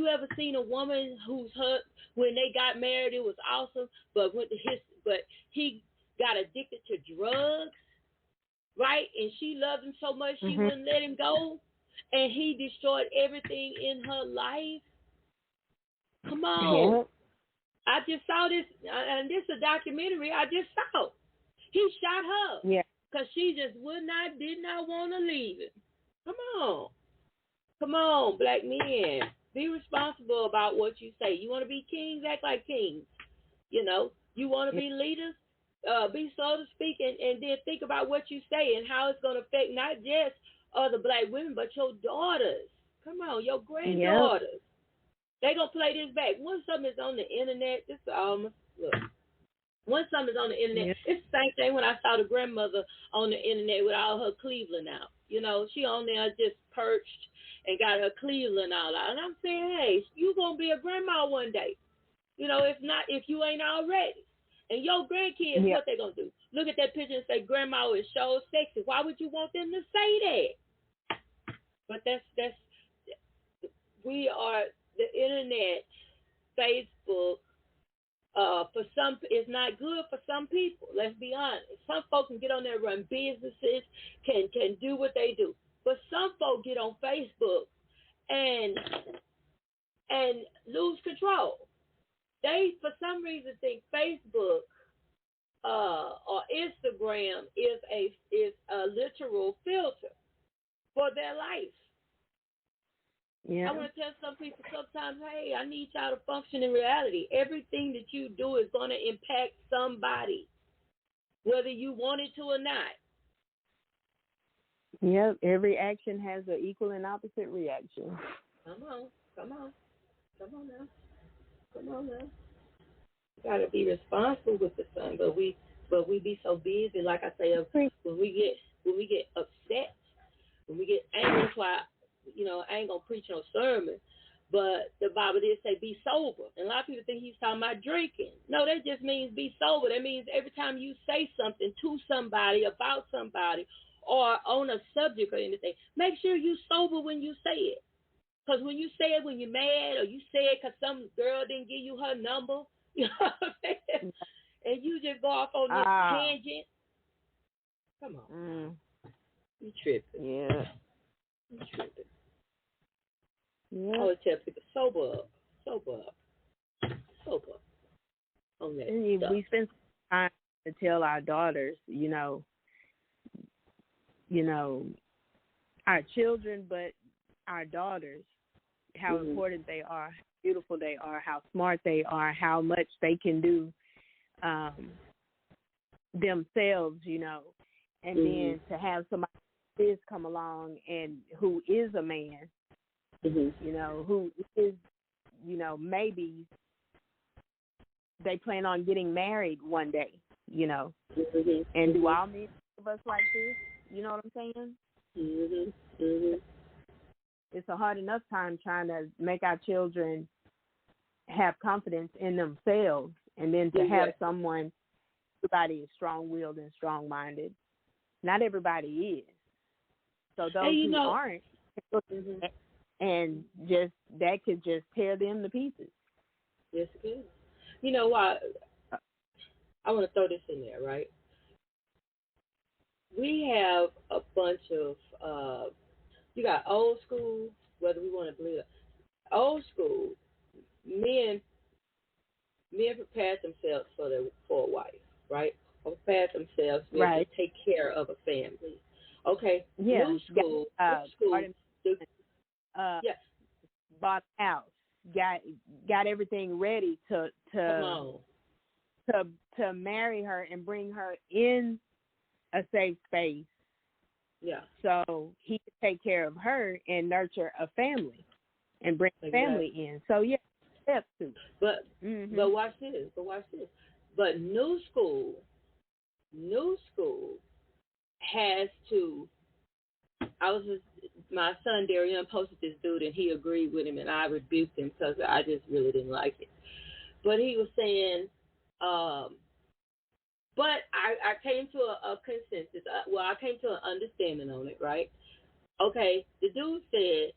you ever seen a woman when they got married, it was awesome, but he got addicted to drugs, right? And she loved him so much she wouldn't let him go, and he destroyed everything in her life. Come on. Yep. I just saw this, and this is a documentary I just saw. He shot her. Yeah. Because she just did not want to leave him. Come on, black men. Be responsible about what you say. You want to be kings, act like kings. You want to be leaders, be so to speak, and then think about what you say and how it's going to affect not just other black women, but your daughters. Come on, your granddaughters. Yep. They going to play this back. Once something is on the internet, look. Once something is on the internet, it's the same thing when I saw the grandmother on the internet with all her Cleveland out. She on there just perched and got her Cleveland all out. And I'm saying, hey, you going to be a grandma one day. If you ain't already. And your grandkids, what they going to do? Look at that picture and say, grandma is so sexy. Why would you want them to say that? But we are the internet, Facebook, for some, it's not good for some people. Let's be honest. Some folks can get on there, run businesses, can do what they do. But some folks get on Facebook and lose control. They, for some reason, think Facebook or Instagram is a literal filter for their life. Yeah. I want to tell some people sometimes, hey, I need y'all to function in reality. Everything that you do is going to impact somebody, whether you want it to or not. Yep, every action has an equal and opposite reaction. Come on now. You got to be responsible with the son, but we be so busy, like I say, when we get upset, when we get angry, I ain't gonna preach no sermon, but the Bible did say be sober. And a lot of people think he's talking about drinking. No, that just means be sober. That means every time you say something to somebody, about somebody, or on a subject or anything, make sure you sober when you say it. Because when you say it when you're mad, or you say it because some girl didn't give you her number, you know what I'm saying? And you just go off on this tangent. Come on. You tripping. Yeah. You tripping. Yeah. I always tell people, sober up on that stuff. We spend time to tell our daughters, our children, but our daughters, how important they are, how beautiful they are, how smart they are, how much they can do themselves, and then to have somebody like this come along and who is a man, who is, maybe they plan on getting married one day, and do all men of us like this? You know what I'm saying? It's a hard enough time trying to make our children have confidence in themselves, and then to have someone, everybody is strong-willed and strong-minded. Not everybody is. So those who aren't, and just that could just tear them to pieces. Yes, it could. You know why? I want to throw this in there, right? We have a bunch of, you got old school, whether we want to believe it, old school, men prepare themselves for a wife, right? Or prepare themselves to take care of a family. Okay, new school, bought a house, got everything ready to marry her and bring her in a safe space. Yeah. So he could take care of her and nurture a family and bring a family in. So steps too. But watch this. But new school has to. My son Darian posted this dude and he agreed with him and I rebuked him because I just really didn't like it. But he was saying, but I came to a consensus. I came to an understanding on it, right? Okay, the dude said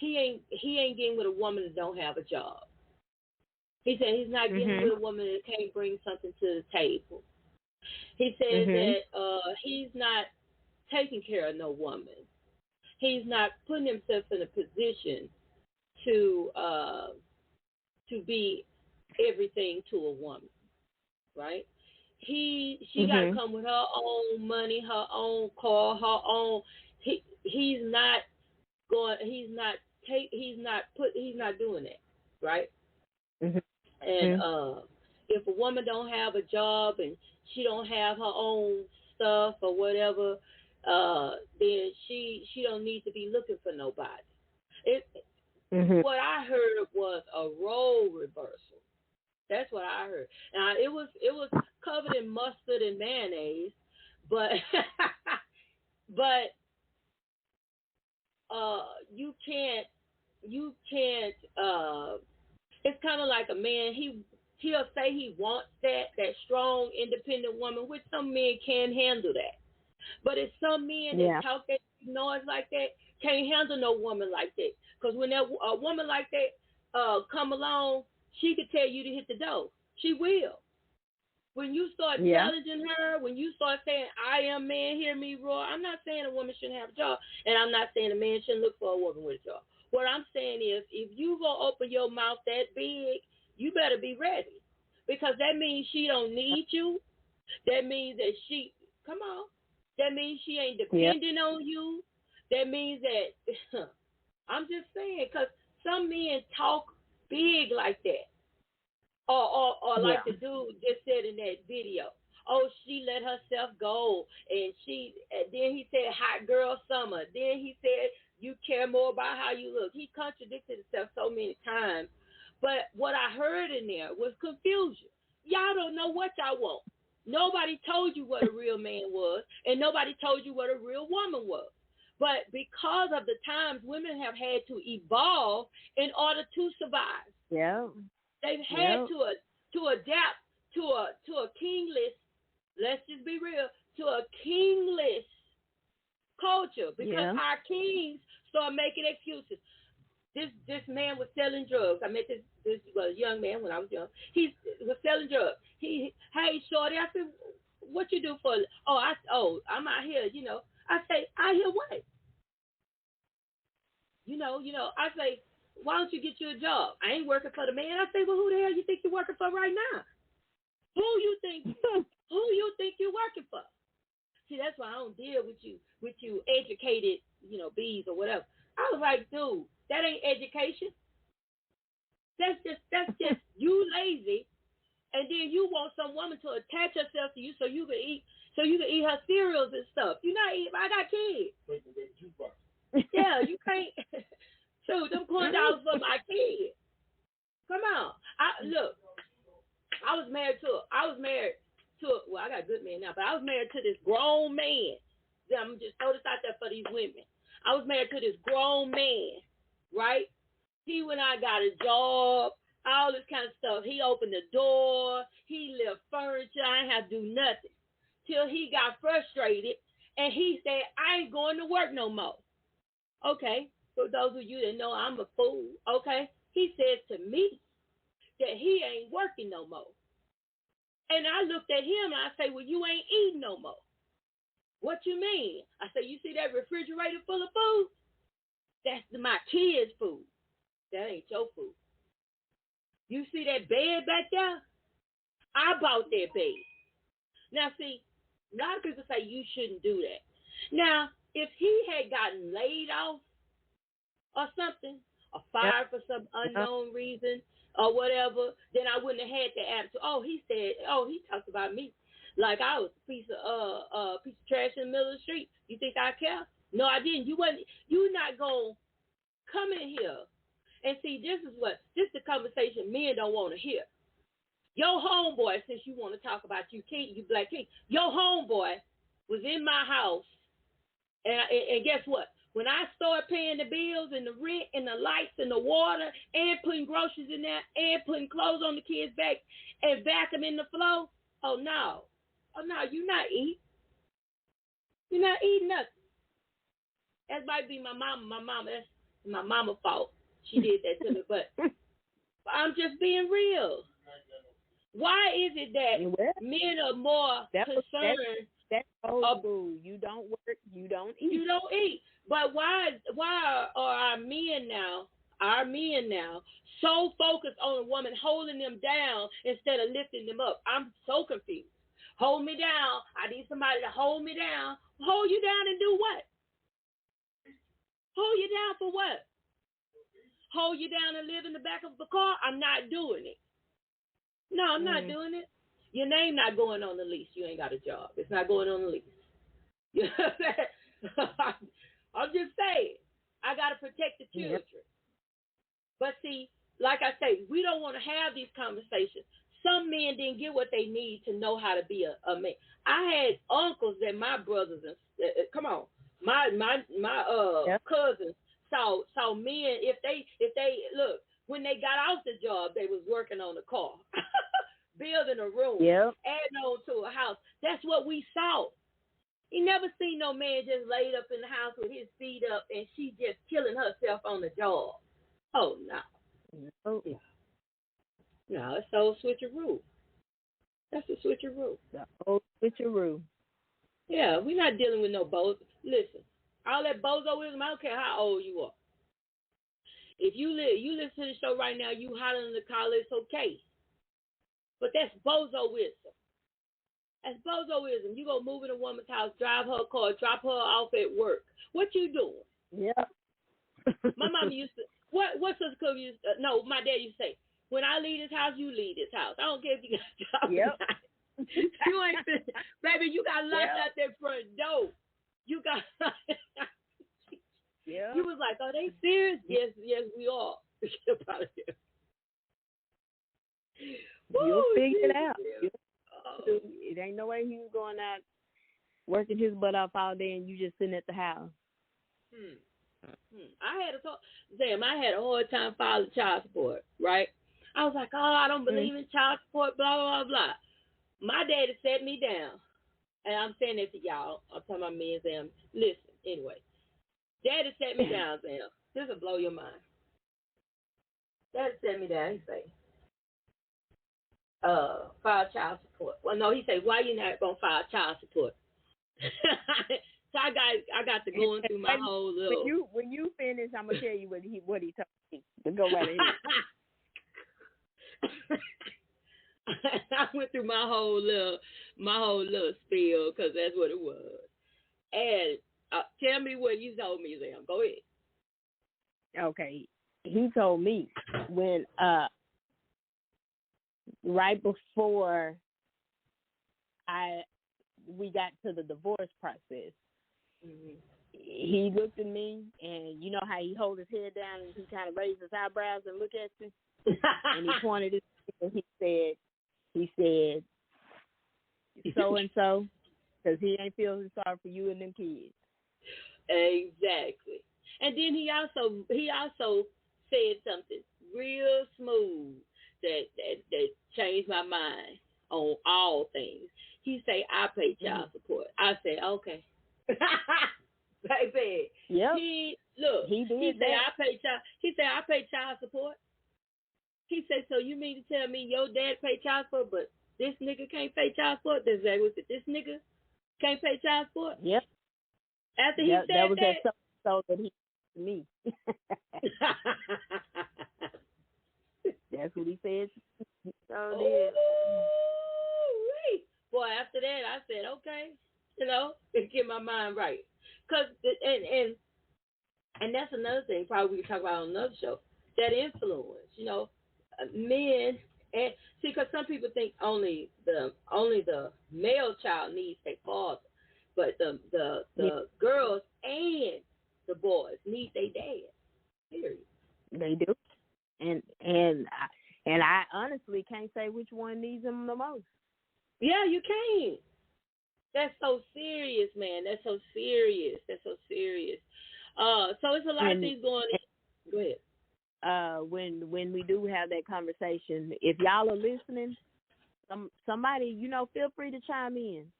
he ain't getting with a woman that don't have a job. He said he's not getting with a woman that can't bring something to the table. He said that he's not taking care of no woman. He's not putting himself in a position to be everything to a woman, right? She got to come with her own money, her own car, her own. He's not going. He's not doing that, right? And if a woman don't have a job and she don't have her own stuff or whatever, then she don't need to be looking for nobody. What I heard was a role reversal. That's what I heard. Now it was covered in mustard and mayonnaise, but you can't. It's kind of like a man. He'll say he wants that strong, independent woman, which some men can handle that. But it's some men that talk that noise like that can't handle no woman like that. Because when a woman like that come along, she could tell you to hit the door. She will. When you start challenging her, when you start saying, I am man, hear me roar, I'm not saying a woman shouldn't have a job, and I'm not saying a man shouldn't look for a woman with a job. What I'm saying is, if you going to open your mouth that big, you better be ready. Because that means she don't need you. That means that that means she ain't dependent on you. That means that, I'm just saying, because some men talk big like that. Or like the dude just said in that video. Oh, she let herself go. And then he said, hot girl summer. Then he said, you care more about how you look. He contradicted himself so many times. But what I heard in there was confusion. Y'all don't know what y'all want. Nobody told you what a real man was, and nobody told you what a real woman was. But because of the times, women have had to evolve in order to survive. Yeah. They've had to adapt to a kingless, let's just be real, to a kingless culture, because our kings start making excuses. This man was selling drugs. I met this young man when I was young. He was selling drugs. Hey, shorty, I said, what you do for? I'm out here, I say, out here what? I say, why don't you get you a job? I ain't working for the man. I say, well, who the hell you think you're working for right now? Who you think you're working for? See, that's why I don't deal with you educated, bees or whatever. I was like, dude, that ain't education. That's just you lazy, and then you want some woman to attach herself to you so you can eat her cereals and stuff. You not eat. I got kids. Yeah, you can't. So them corn dogs for my kids. Come on. I was married to well, I got a good man now, but I was married to this grown man. I'm just throw this out there for these women. I was married to this grown man, right? He went out, got a job, all this kind of stuff. He opened the door. He left furniture. I ain't have to do nothing. Till he got frustrated, and he said, I ain't going to work no more. Okay, for those of you that know I'm a fool, okay? He says to me that he ain't working no more. And I looked at him, and I say, well, you ain't eating no more. What you mean? I say, you see that refrigerator full of food? That's my kids' food. That ain't your food. You see that bed back there? I bought that bed. Now, see, a lot of people say you shouldn't do that. Now, if he had gotten laid off or something, or fired for some unknown reason or whatever, then I wouldn't have had the attitude. He talked about me like I was a piece of trash in the middle of the street. You think I care? No, I didn't. You not gonna come in here and see. This is the conversation men don't want to hear. Your homeboy, since you want to talk about you black king, your homeboy was in my house, and guess what? When I started paying the bills and the rent and the lights and the water and putting groceries in there and putting clothes on the kids' back and vacuuming the floor, oh no, you're not eating. You're not eating nothing. That might be my mama. My mama, My mama's fault. She did that to me, but I'm just being real. Why is it that men are more concerned? That's old school. You don't work, you don't eat. You don't eat. But why are our men now, so focused on a woman holding them down instead of lifting them up? I'm so confused. Hold me down. I need somebody to hold me down. Hold you down and do what? Hold you down for what? Hold you down and live in the back of the car? I'm not doing it. No, I'm not doing it. Your name not going on the lease. You ain't got a job. It's not going on the lease. You know what I'm saying? I'm just saying. I got to protect the children. Yep. But see, like I say, we don't want to have these conversations. Some men didn't get what they need to know how to be a man. I had uncles that my brothers and my cousins saw men if they look when they got off the job they was working on a car, building a room, adding on to a house. That's what we saw. You never seen no man just laid up in the house with his feet up and she just killing herself on the job. Oh no. No, it's the old switcheroo. That's the switcheroo. The old switcheroo. Yeah, we're not dealing with no bozo. Listen, all that bozoism, I don't care how old you are. If you listen to the show right now, you hollering the collar, it's okay. But that's bozoism. That's bozoism. You go move in a woman's house, drive her car, drop her off at work. What you doing? Yeah. My mama used to. What Sister Cook used to, no, my dad used to say, when I leave this house, you leave this house. I don't care if you got a job or not. You ain't, baby, you got locked out that front door. You got. Yeah. You was like, are they serious? Yes, we are. Get up out of here. You'll figure it out. It ain't no way he was going out working his butt off all day and you just sitting at the house. I had a hard time filing child support, right? I was like, oh, I don't believe in child support, blah, blah, blah. My daddy sat me down, and I'm saying this to y'all. I'm talking about me and Zam. Listen, anyway. Daddy sat me down, Zam. This will blow your mind. Daddy sat me down. He say, file child support. Well, no, he said, why you not going to file child support? So I got to going through my whole little. When you finish, I'm gonna tell you what he told me. To go right ahead. I went through my whole little spiel because that's what it was. And tell me what you told me, Zam. Go ahead. Okay, he told me when right before we got to the divorce process. Mm-hmm. He looked at me, and you know how he hold his head down and he kind of raised his eyebrows and look at you, and he pointed his and he said, so and so, because he ain't feeling sorry for you and them kids. Exactly. And then he also said something real smooth that changed my mind on all things. He say, I pay child support. I say, okay. Baby. Yep. He did he say I pay child support. He said, so you mean to tell me your dad pay child support, but this nigga can't pay child support? This nigga can't pay child support? Yep. After he said that was that so that he to me. That's what he said. So did. Boy, after that, I said, okay, get my mind right. And that's another thing probably we can talk about on another show, that influence, men. And see, because some people think only the male child needs their father, but the girls and the boys need their dad. Period. They do. And I honestly can't say which one needs them the most. Yeah, you can't. That's so serious, man. That's so serious. So it's a lot of things going on. Go ahead. When we do have that conversation, if y'all are listening, somebody, feel free to chime in.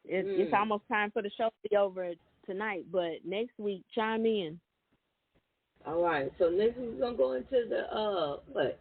It's almost time for the show to be over tonight, but next week, chime in. All right. So next we're gonna go into the what?